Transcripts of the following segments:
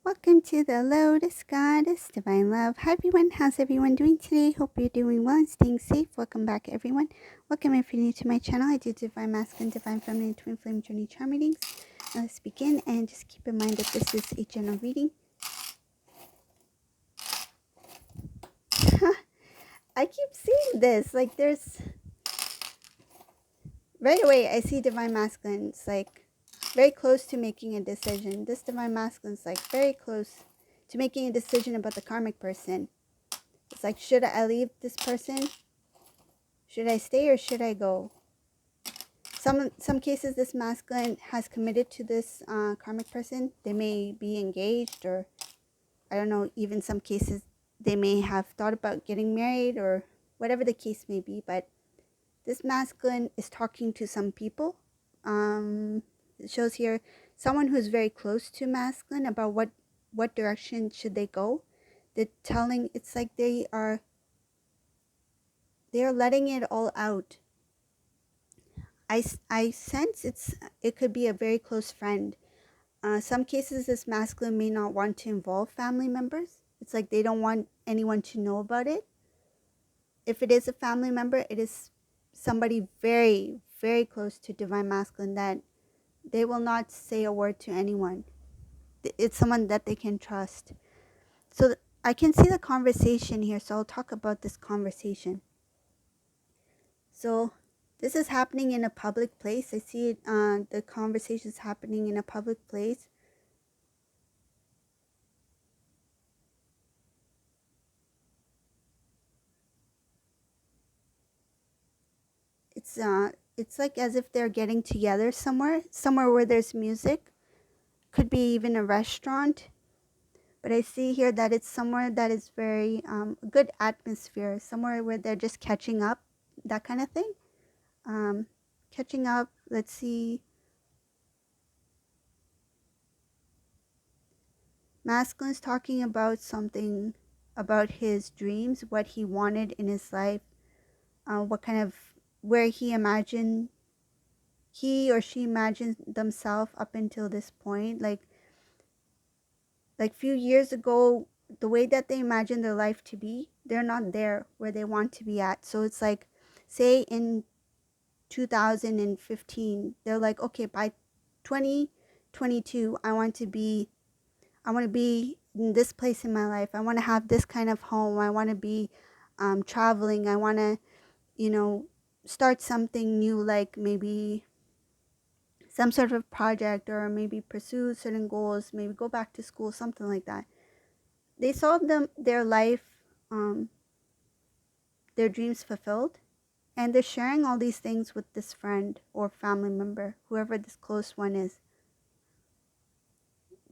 Welcome to the Lotus Goddess, Divine Love. Hi everyone, how's everyone doing today? Hope you're doing well and staying safe. Welcome back everyone. Welcome if you're new to my channel. I do Divine Masculine, Divine Feminine, Twin Flame Journey Charm readings. Now let's begin, and just keep in mind that this is a general reading. I keep seeing this, like there's... Right away, I see Divine Masculine. It's like very close to making a decision. This Divine Masculine is like very close to making a decision about the karmic person. It's like, should I leave this person? Should I stay or should I go? Some cases, this masculine has committed to this karmic person. They may be engaged, or I don't know, even some cases they may have thought about getting married, or whatever the case may be. But this masculine is talking to some people. It shows here someone who's very close to masculine about what direction should they go. They're telling, it's like they are letting it all out. I sense it could be a very close friend. Some cases, this masculine may not want to involve family members. It's like they don't want anyone to know about it. If it is a family member, it is somebody very, very close to Divine Masculine that they will not say a word to anyone. It's someone that they can trust. So I can see the conversation here, so I'll talk about this conversation. So this is happening in a public place. I see it, the conversation is happening in a public place. It's like as if they're getting together somewhere where there's music. Could be even a restaurant. But I see here that it's somewhere that is very good atmosphere, somewhere where they're just catching up, that kind of thing. Catching up, let's see. Masculine's talking about something, about his dreams, what he wanted in his life, what kind of, where he or she imagined themselves up until this point. Like few years ago, the way that they imagine their life to be, they're not there where they want to be at. So it's like, say in 2015, they're like, okay, by 2022, I want to be in this place in my life. I want to have this kind of home. I want to be traveling. I want to, start something new, like maybe some sort of project, or maybe pursue certain goals, maybe go back to school, something like that. They saw their life, their dreams fulfilled, and they're sharing all these things with this friend or family member, whoever this close one is.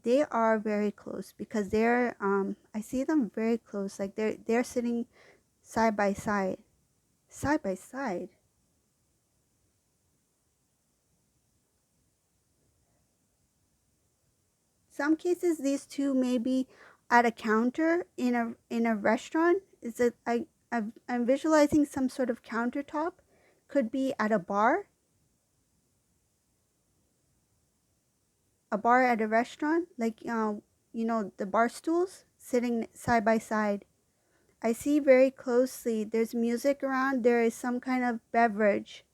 They are very close because they're I see them very close, like they're sitting side by side. Some cases, these two may be at a counter in a restaurant. Is it I'm visualizing some sort of countertop. Could be at a bar at a restaurant, like the bar stools sitting side by side. I see very closely there's music around, there is some kind of beverage.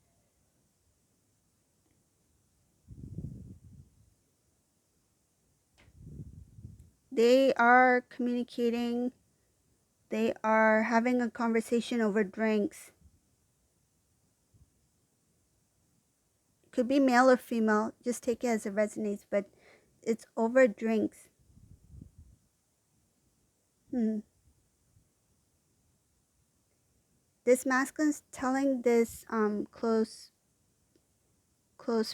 They are communicating, they are having a conversation over drinks. Could be male or female, just take it as it resonates, but it's over drinks. This masculine's telling this close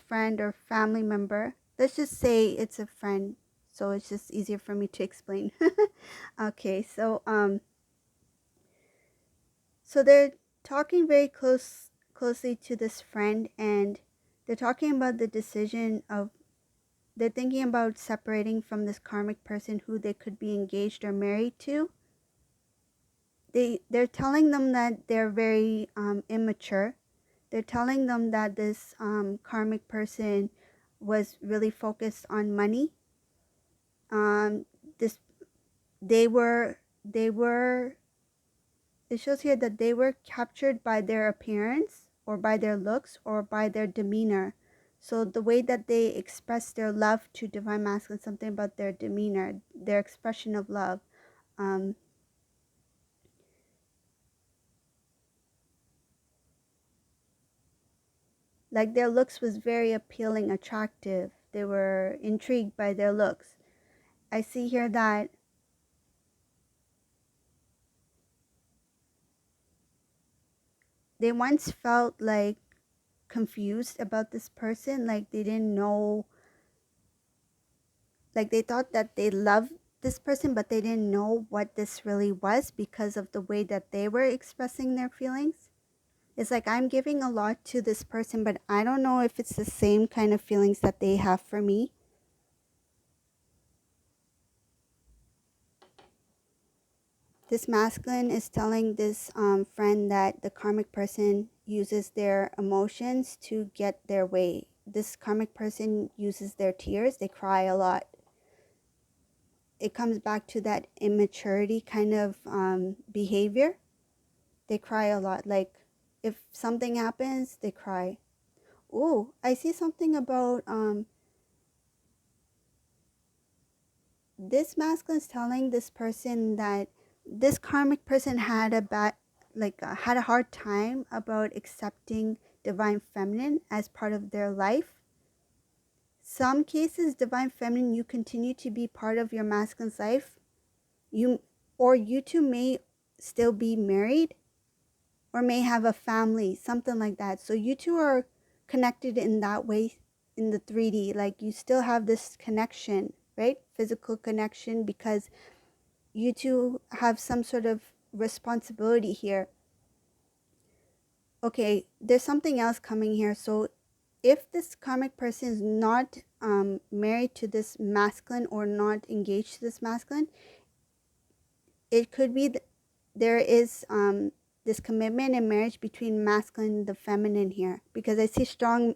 friend or family member. Let's just say it's a friend, so it's just easier for me to explain. Okay, so they're talking very closely to this friend, and they're talking about the decision of, they're thinking about separating from this karmic person who they could be engaged or married to. They're telling them that they're very immature. They're telling them that this karmic person was really focused on money. this they were it shows here that they were captured by their appearance or by their looks or by their demeanor. So the way that they express their love to divine masculine, something about their demeanor, their expression of love. Like their looks was very appealing, attractive. They were intrigued by their looks. I see here that they once felt like confused about this person, like they didn't know, like they thought that they loved this person, but they didn't know what this really was because of the way that they were expressing their feelings. It's like I'm giving a lot to this person, but I don't know if it's the same kind of feelings that they have for me. This masculine is telling this friend that the karmic person uses their emotions to get their way. This karmic person uses their tears. They cry a lot. It comes back to that immaturity kind of behavior. They cry a lot. Like if something happens, they cry. Oh, I see something about this masculine is telling this person that this karmic person had had a hard time about accepting divine feminine as part of their life. Some cases, divine feminine, you continue to be part of your masculine's life. You two may still be married or may have a family, something like that. So you two are connected in that way in the 3D. Like you still have this connection, right? Physical connection, because you two have some sort of responsibility here. Okay, there's something else coming here. So if this karmic person is not married to this masculine or not engaged to this masculine, it could be there is this commitment and marriage between masculine and the feminine here, because I see strong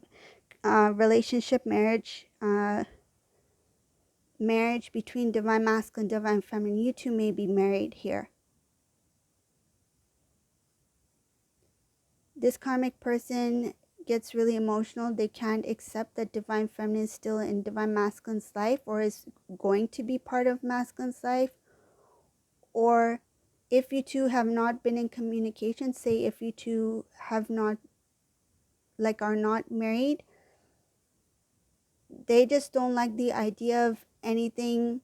relationship, marriage between divine masculine, divine feminine. You two may be married here. This karmic person gets really emotional. They can't accept that divine feminine is still in divine masculine's life or is going to be part of masculine's life. Or if you two have not been in communication, say if you two have not, are not married, they just don't like the idea of anything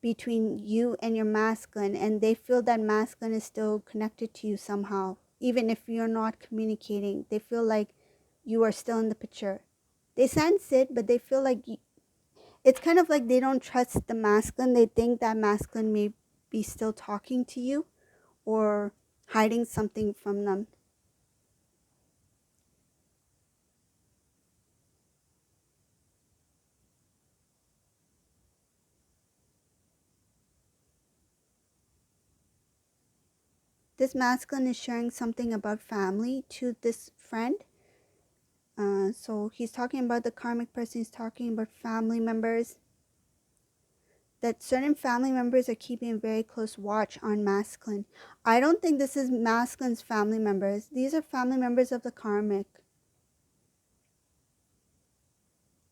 between you and your masculine, and they feel that masculine is still connected to you somehow. Even if you're not communicating, they feel like you are still in the picture. They sense it, but they feel like it's kind of like they don't trust the masculine. They think that masculine may be still talking to you or hiding something from them. This masculine is sharing something about family to this friend. So he's talking about the karmic person. He's talking about family members. That certain family members are keeping a very close watch on masculine. I don't think this is masculine's family members. These are family members of the karmic.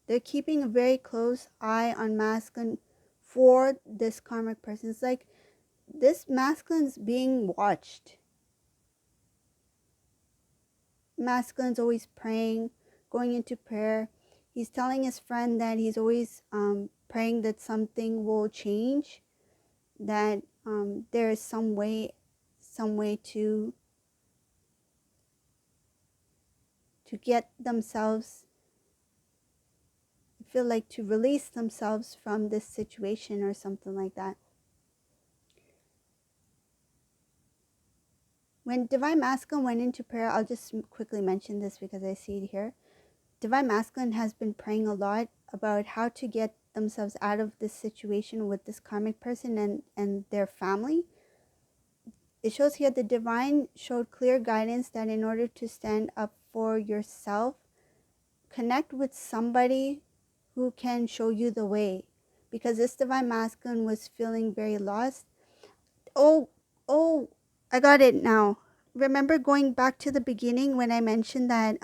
They're keeping a very close eye on masculine for this karmic person. It's like this masculine's being watched. Masculine's always praying, going into prayer. He's telling his friend that he's always praying that something will change, that there is some way to get themselves, feel like to release themselves from this situation or something like that. When Divine Masculine went into prayer, I'll just quickly mention this because I see it here. Divine Masculine has been praying a lot about how to get themselves out of this situation with this karmic person and their family. It shows here the Divine showed clear guidance that in order to stand up for yourself, connect with somebody who can show you the way. because this divine masculine was feeling very lost. Oh, oh, I got it now. Remember going back to the beginning when I mentioned that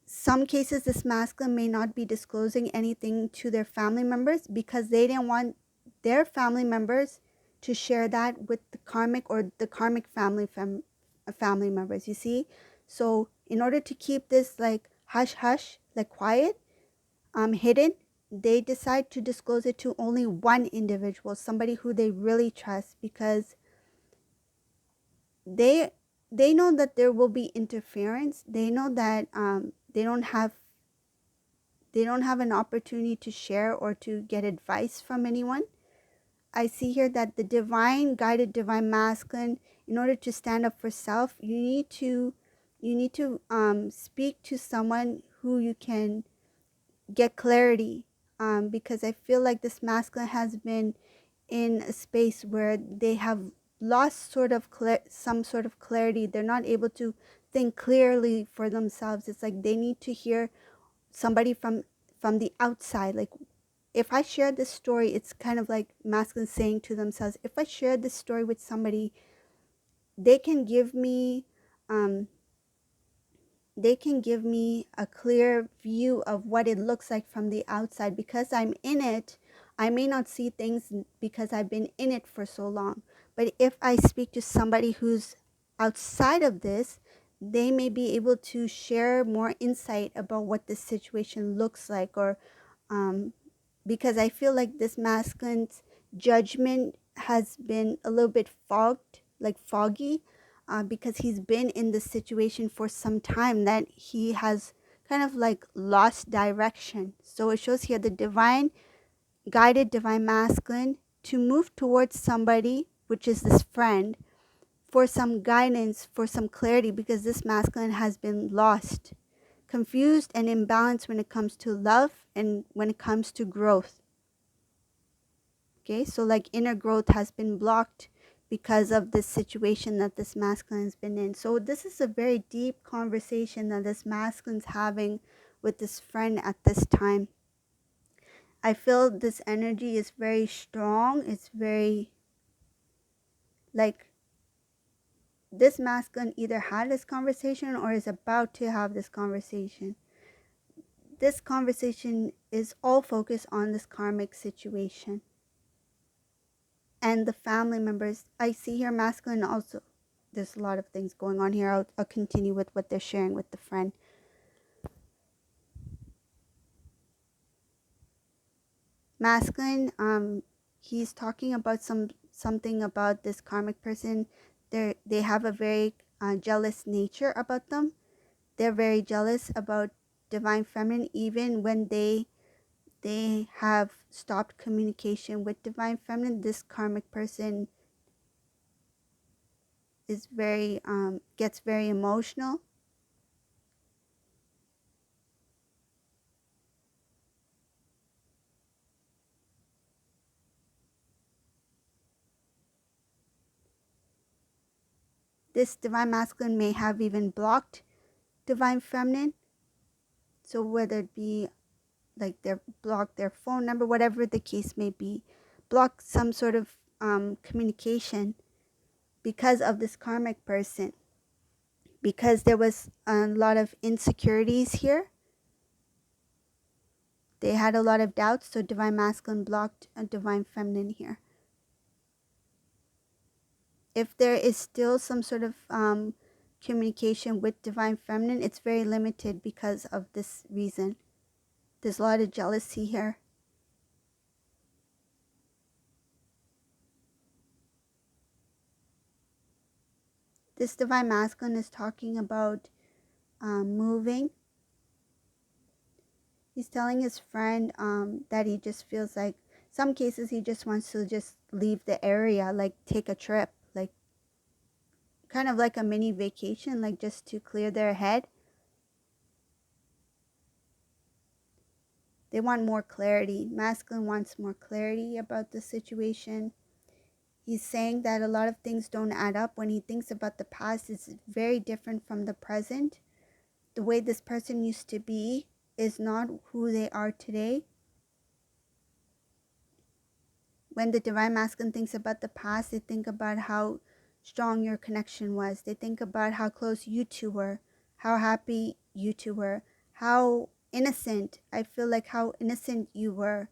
some cases this masculine may not be disclosing anything to their family members because they didn't want their family members to share that with the karmic or the karmic family members, you see? So in order to keep this like hush hush, like quiet, hidden, they decide to disclose it to only one individual, somebody who they really trust, because they they know that there will be interference. They know that they don't have an opportunity to share or to get advice from anyone. I see here that the divine guided divine masculine, in order to stand up for self, you need to speak to someone who you can get clarity, because I feel like this masculine has been in a space where they have lost some sort of clarity. They're not able to think clearly for themselves. It's like they need to hear somebody from the outside. Like if I share this story, it's kind of like masculine saying to themselves, if I share this story with somebody, they can give me um, they can give me a clear view of what it looks like from the outside. Because I'm in it, I may not see things because I've been in it for so long. But if I speak to somebody who's outside of this, they may be able to share more insight about what this situation looks like, or because I feel like this masculine's judgment has been a little bit foggy, because he's been in this situation for some time, that he has kind of like lost direction. So it shows here the divine guided divine masculine to move towards somebody, which is this friend, for some guidance, for some clarity, because this masculine has been lost, confused, and imbalanced when it comes to love and when it comes to growth. Okay, so like inner growth has been blocked because of this situation that this masculine has been in. So this is a very deep conversation that this masculine's having with this friend at this time. I feel this energy is very strong. It's very like this masculine either had this conversation or is about to have this conversation. This conversation is all focused on this karmic situation and the family members. I see here masculine also. There's a lot of things going on here. I'll continue with what they're sharing with the friend. Masculine, he's talking about something about this karmic person. They have a very jealous nature about them. They're very jealous about divine feminine, even when they have stopped communication with divine feminine. This karmic person is very gets very emotional. This divine masculine may have even blocked divine feminine. So whether it be like they're blocked their phone number, whatever the case may be, block some sort of communication because of this karmic person, because there was a lot of insecurities here. They had a lot of doubts, so divine masculine blocked a divine feminine here. If there is still some sort of communication with divine feminine, it's very limited because of this reason. There's a lot of jealousy here. This divine masculine is talking about moving. He's telling his friend that he just feels like some cases he just wants to just leave the area, like take a trip, like kind of like a mini vacation, like just to clear their head. They want more clarity. Masculine wants more clarity about the situation. He's saying that a lot of things don't add up. When he thinks about the past, it's very different from the present. The way this person used to be is not who they are today. When the divine masculine thinks about the past, they think about how strong your connection was. They think about how close you two were, how happy you two were, how innocent. I feel like how innocent you were,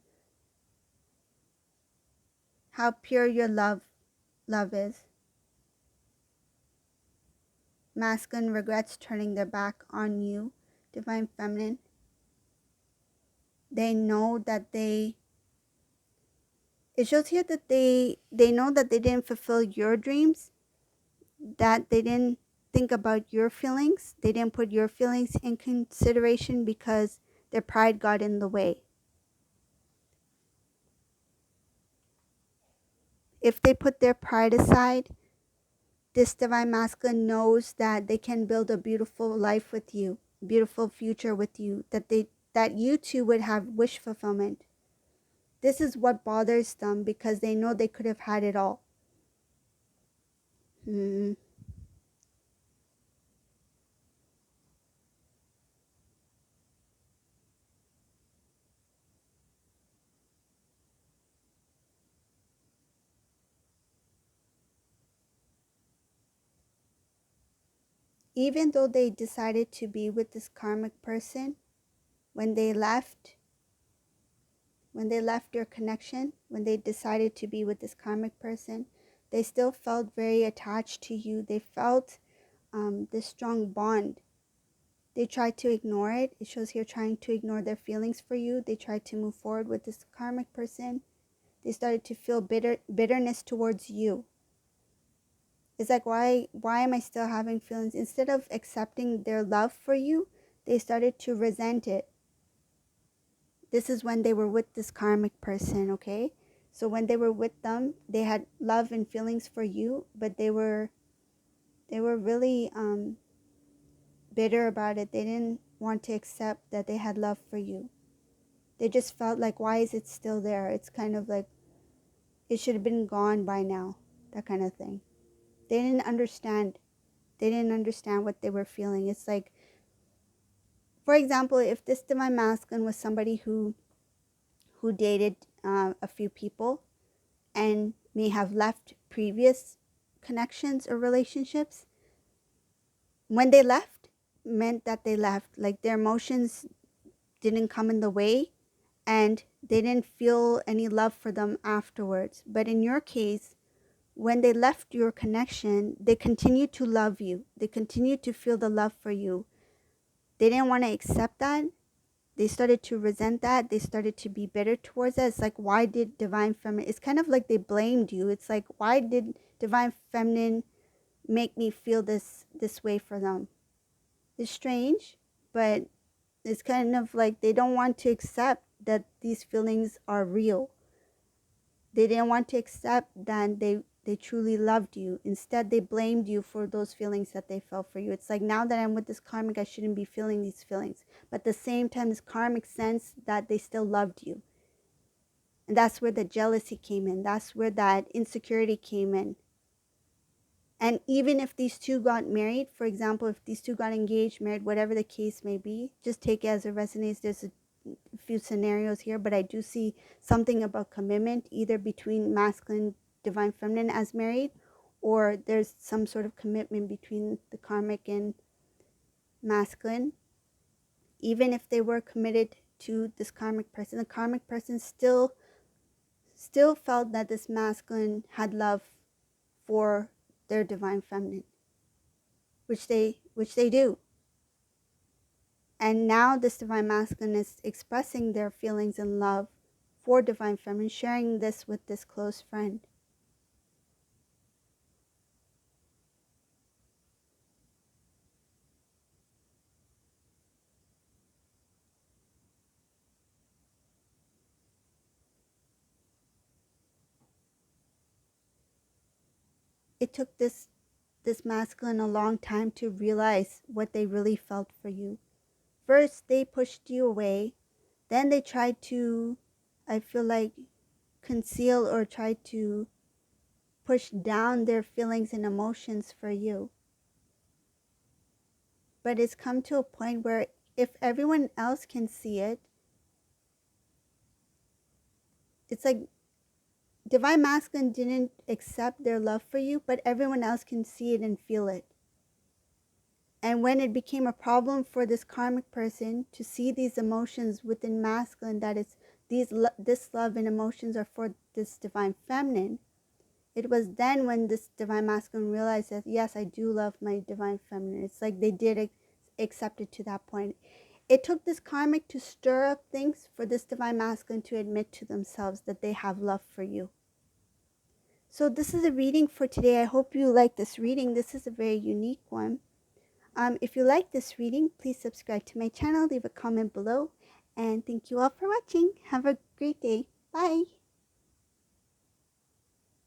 how pure your love is. Masculine regrets turning their back on you, divine feminine. They know that it shows here that they know that they didn't fulfill your dreams, that they didn't think about your feelings. They didn't put your feelings in consideration because their pride got in the way. If they put their pride aside, this divine masculine knows that they can build a beautiful life with you, beautiful future with you, that you two would have wish fulfillment. This is what bothers them because they know they could have had it all. Even though they decided to be with this karmic person, when they left your connection, when they decided to be with this karmic person, they still felt very attached to you. They felt this strong bond. They tried to ignore it. It shows here trying to ignore their feelings for you. They tried to move forward with this karmic person. They started to feel bitterness towards you. It's like, why am I still having feelings? Instead of accepting their love for you, they started to resent it. This is when they were with this karmic person, okay? So when they were with them, they had love and feelings for you, but they were really bitter about it. They didn't want to accept that they had love for you. They just felt like, why is it still there? It's kind of like it should have been gone by now, that kind of thing. They didn't understand. They didn't understand what they were feeling. It's like, for example, if this divine masculine was somebody who dated a few people and may have left previous connections or relationships, when they left, meant that they left. Like their emotions didn't come in the way and they didn't feel any love for them afterwards. But in your case, when they left your connection, they continued to love you. They continued to feel the love for you. They didn't want to accept that. They started to resent that. They started to be bitter towards that. It's like, why did divine feminine, it's kind of like they blamed you. It's like, why did divine feminine make me feel this way for them? It's strange, but it's kind of like they don't want to accept that these feelings are real. They didn't want to accept that they truly loved you. Instead, they blamed you for those feelings that they felt for you. It's like, now that I'm with this karmic, I shouldn't be feeling these feelings. But at the same time, this karmic sense that they still loved you. And that's where the jealousy came in. That's where that insecurity came in. And even if these two got married, for example, if these two got engaged, married, whatever the case may be, just take it as it resonates. There's a few scenarios here, but I do see something about commitment, either between masculine, divine feminine as married, or there's some sort of commitment between the karmic and masculine. Even if they were committed to this karmic person, the karmic person still felt that this masculine had love for their divine feminine, which they do. And now this divine masculine is expressing their feelings and love for divine feminine, sharing this with this close friend. It took this masculine a long time to realize what they really felt for you. First, they pushed you away. Then they tried to, I feel like, conceal or try to push down their feelings and emotions for you. But it's come to a point where if everyone else can see it, it's like Divine Masculine didn't accept their love for you, but everyone else can see it and feel it. And when it became a problem for this karmic person to see these emotions within masculine, that it's this love and emotions are for this divine feminine, it was then when this divine masculine realized that, yes, I do love my divine feminine. It's like they did accept it to that point. It took this karmic to stir up things for this divine masculine to admit to themselves that they have love for you. So this is a reading for today. I hope you like this reading. This is a very unique one. If you like this reading, please subscribe to my channel, leave a comment below, and thank you all for watching. Have a great day. Bye.